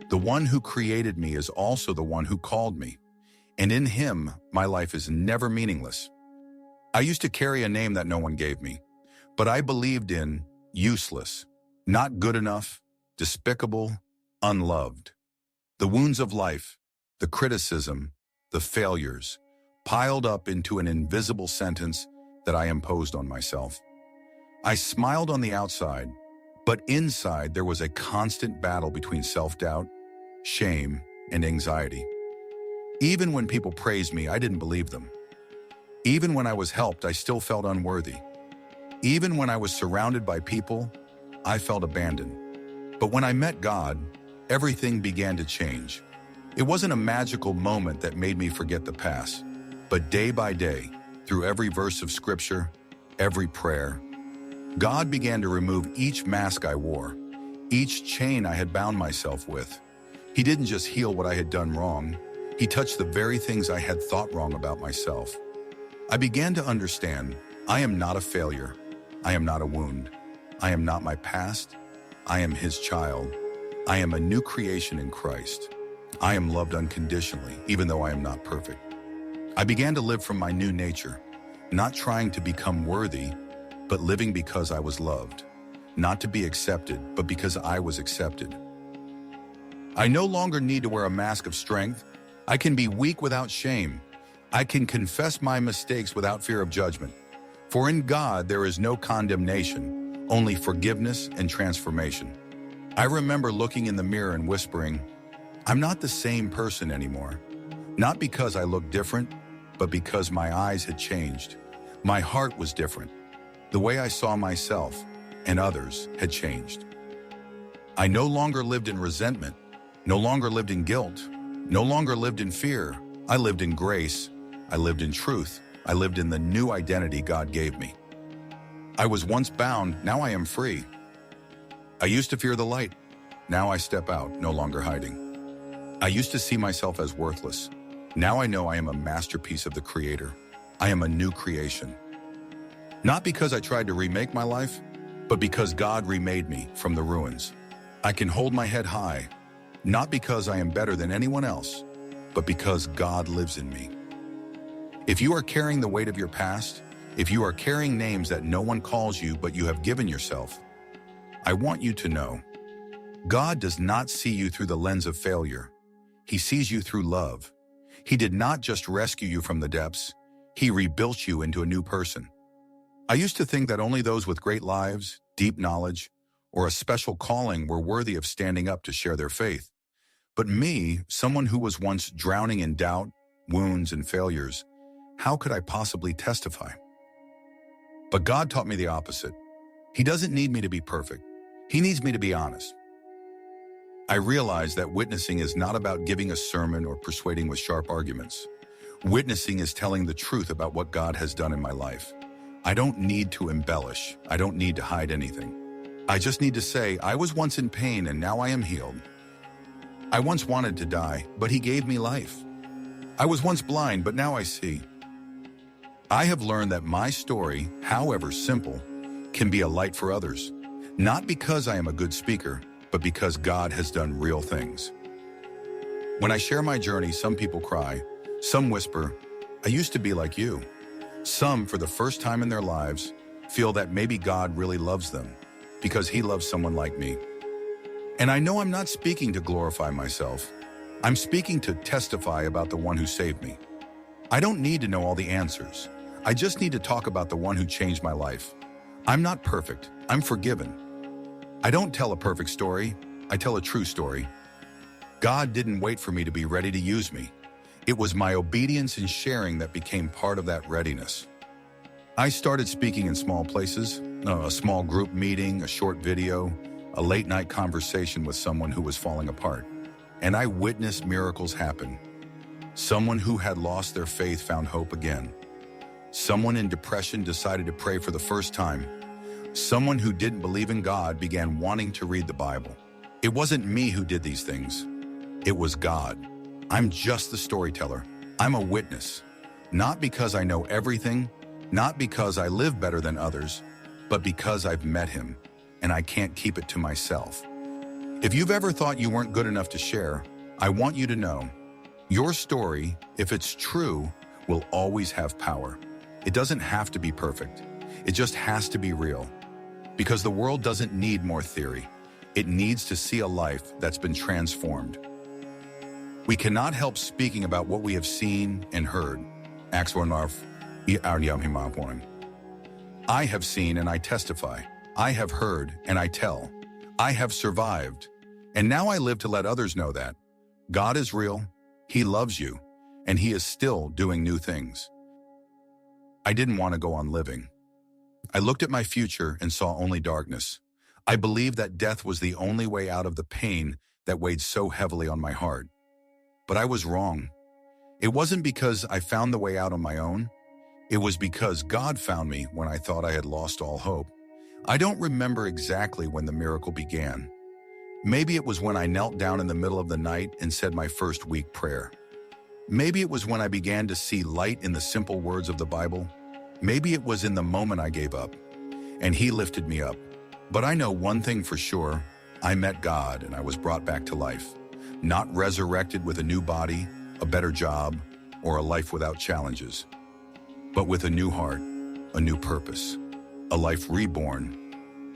the One who created me is also the One who called me. And in Him, my life is never meaningless. I used to carry a name that no one gave me, but I believed in useless, not good enough, despicable, unloved. The wounds of life, the criticism, the failures, piled up into an invisible sentence that I imposed on myself. I smiled on the outside, but inside there was a constant battle between self-doubt, shame, and anxiety. Even when people praised me, I didn't believe them. Even when I was helped, I still felt unworthy. Even when I was surrounded by people, I felt abandoned. But when I met God, everything began to change. It wasn't a magical moment that made me forget the past, but day by day, through every verse of Scripture, every prayer, God began to remove each mask I wore, each chain I had bound myself with. He didn't just heal what I had done wrong. He touched the very things I had thought wrong about myself. I began to understand I am not a failure. I am not a wound. I am not my past. I am His child. I am a new creation in Christ. I am loved unconditionally, even though I am not perfect. I began to live from my new nature, not trying to become worthy, but living because I was loved. Not to be accepted, but because I was accepted. I no longer need to wear a mask of strength. I can be weak without shame. I can confess my mistakes without fear of judgment. For in God there is no condemnation, only forgiveness and transformation. I remember looking in the mirror and whispering, I'm not the same person anymore. Not because I looked different, but because my eyes had changed. My heart was different. The way I saw myself and others had changed. I no longer lived in resentment, no longer lived in guilt, no longer lived in fear. I lived in grace. I lived in truth. I lived in the new identity God gave me. I was once bound, now I am free. I used to fear the light. Now I step out, no longer hiding. I used to see myself as worthless. Now I know I am a masterpiece of the Creator. I am a new creation. Not because I tried to remake my life, but because God remade me from the ruins. I can hold my head high, not because I am better than anyone else, but because God lives in me. If you are carrying the weight of your past, if you are carrying names that no one calls you but you have given yourself, I want you to know, God does not see you through the lens of failure. He sees you through love. He did not just rescue you from the depths, He rebuilt you into a new person. I used to think that only those with great lives, deep knowledge, or a special calling were worthy of standing up to share their faith. But me, someone who was once drowning in doubt, wounds, and failures, how could I possibly testify? But God taught me the opposite. He doesn't need me to be perfect. He needs me to be honest. I realized that witnessing is not about giving a sermon or persuading with sharp arguments. Witnessing is telling the truth about what God has done in my life. I don't need to embellish. I don't need to hide anything. I just need to say, I was once in pain and now I am healed. I once wanted to die, but He gave me life. I was once blind, but now I see. I have learned that my story, however simple, can be a light for others. Not because I am a good speaker, but because God has done real things. When I share my journey, some people cry, some whisper, I used to be like you. Some, for the first time in their lives, feel that maybe God really loves them because He loves someone like me. And I know I'm not speaking to glorify myself. I'm speaking to testify about the one who saved me. I don't need to know all the answers. I just need to talk about the one who changed my life. I'm not perfect. I'm forgiven. I don't tell a perfect story. I tell a true story. God didn't wait for me to be ready to use me. It was my obedience and sharing that became part of that readiness. I started speaking in small places, a small group meeting, a short video, a late-night conversation with someone who was falling apart. And I witnessed miracles happen. Someone who had lost their faith found hope again. Someone in depression decided to pray for the first time. Someone who didn't believe in God began wanting to read the Bible. It wasn't me who did these things. It was God. I'm just the storyteller. I'm a witness. Not because I know everything, not because I live better than others, but because I've met Him, and I can't keep it to myself. If you've ever thought you weren't good enough to share, I want you to know, your story, if it's true, will always have power. It doesn't have to be perfect. It just has to be real. Because the world doesn't need more theory. It needs to see a life that's been transformed. We cannot help speaking about what we have seen and heard. I have seen and I testify. I have heard and I tell. I have survived. And now I live to let others know that God is real, He loves you, and He is still doing new things. I didn't want to go on living. I looked at my future and saw only darkness. I believed that death was the only way out of the pain that weighed so heavily on my heart. But I was wrong. It wasn't because I found the way out on my own. It was because God found me when I thought I had lost all hope. I don't remember exactly when the miracle began. Maybe it was when I knelt down in the middle of the night and said my first week prayer. Maybe it was when I began to see light in the simple words of the Bible. Maybe it was in the moment I gave up, and He lifted me up. But I know one thing for sure. I met God and I was brought back to life. Not resurrected with a new body, a better job, or a life without challenges, but with a new heart, a new purpose, a life reborn,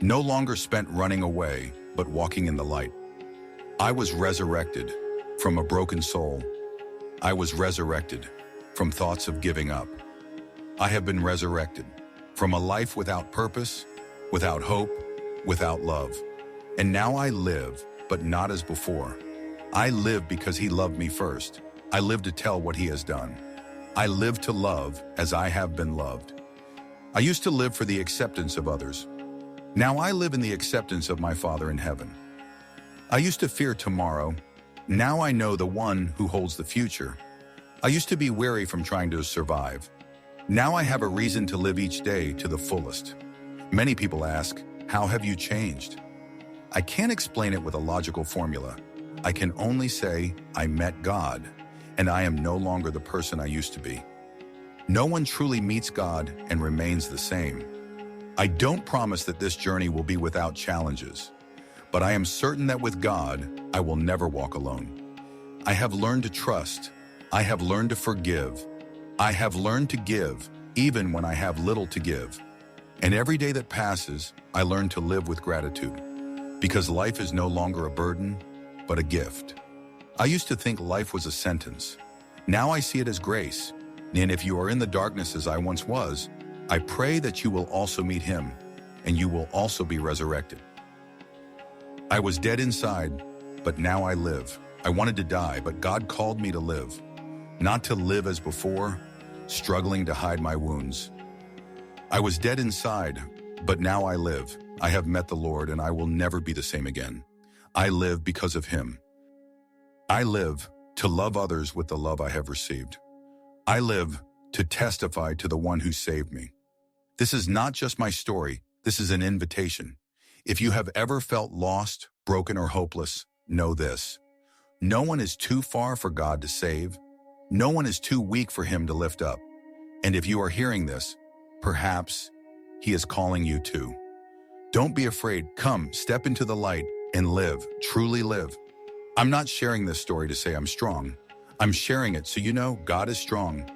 no longer spent running away, but walking in the light. I was resurrected from a broken soul. I was resurrected from thoughts of giving up. I have been resurrected from a life without purpose, without hope, without love. And now I live, but not as before. I live because He loved me first. I live to tell what He has done. I live to love as I have been loved. I used to live for the acceptance of others. Now I live in the acceptance of my Father in heaven. I used to fear tomorrow. Now I know the one who holds the future. I used to be weary from trying to survive. Now I have a reason to live each day to the fullest. Many people ask, how have you changed? I can't explain it with a logical formula. I can only say I met God, and I am no longer the person I used to be. No one truly meets God and remains the same. I don't promise that this journey will be without challenges, but I am certain that with God, I will never walk alone. I have learned to trust. I have learned to forgive. I have learned to give, even when I have little to give. And every day that passes, I learn to live with gratitude, because life is no longer a burden, but a gift. I used to think life was a sentence. Now I see it as grace. And if you are in the darkness as I once was, I pray that you will also meet Him, and you will also be resurrected. I was dead inside, but now I live. I wanted to die, but God called me to live. Not to live as before, struggling to hide my wounds. I was dead inside, but now I live. I have met the Lord, and I will never be the same again. I live because of Him. I live to love others with the love I have received. I live to testify to the one who saved me. This is not just my story. This is an invitation. If you have ever felt lost, broken, or hopeless, know this. No one is too far for God to save. No one is too weak for Him to lift up. And if you are hearing this, perhaps He is calling you too. Don't be afraid. Come, step into the light and live, truly live. I'm not sharing this story to say I'm strong. I'm sharing it so you know God is strong.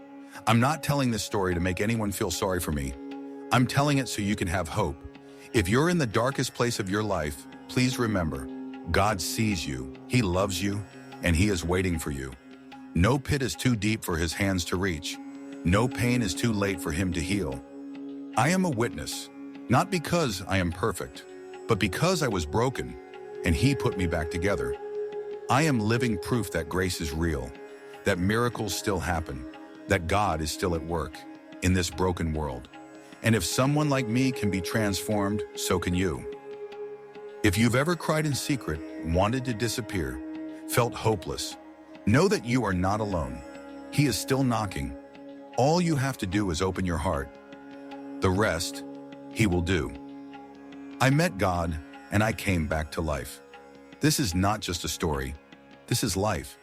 I'm not telling this story to make anyone feel sorry for me. I'm telling it so you can have hope. If you're in the darkest place of your life, please remember, God sees you, He loves you, and He is waiting for you. No pit is too deep for His hands to reach. No pain is too late for Him to heal. I am a witness, not because I am perfect, but because I was broken, and He put me back together. I am living proof that grace is real, that miracles still happen, that God is still at work in this broken world. And if someone like me can be transformed, so can you. If you've ever cried in secret, wanted to disappear, felt hopeless, know that you are not alone. He is still knocking. All you have to do is open your heart. The rest, He will do. I met God, and I came back to life. This is not just a story. This is life.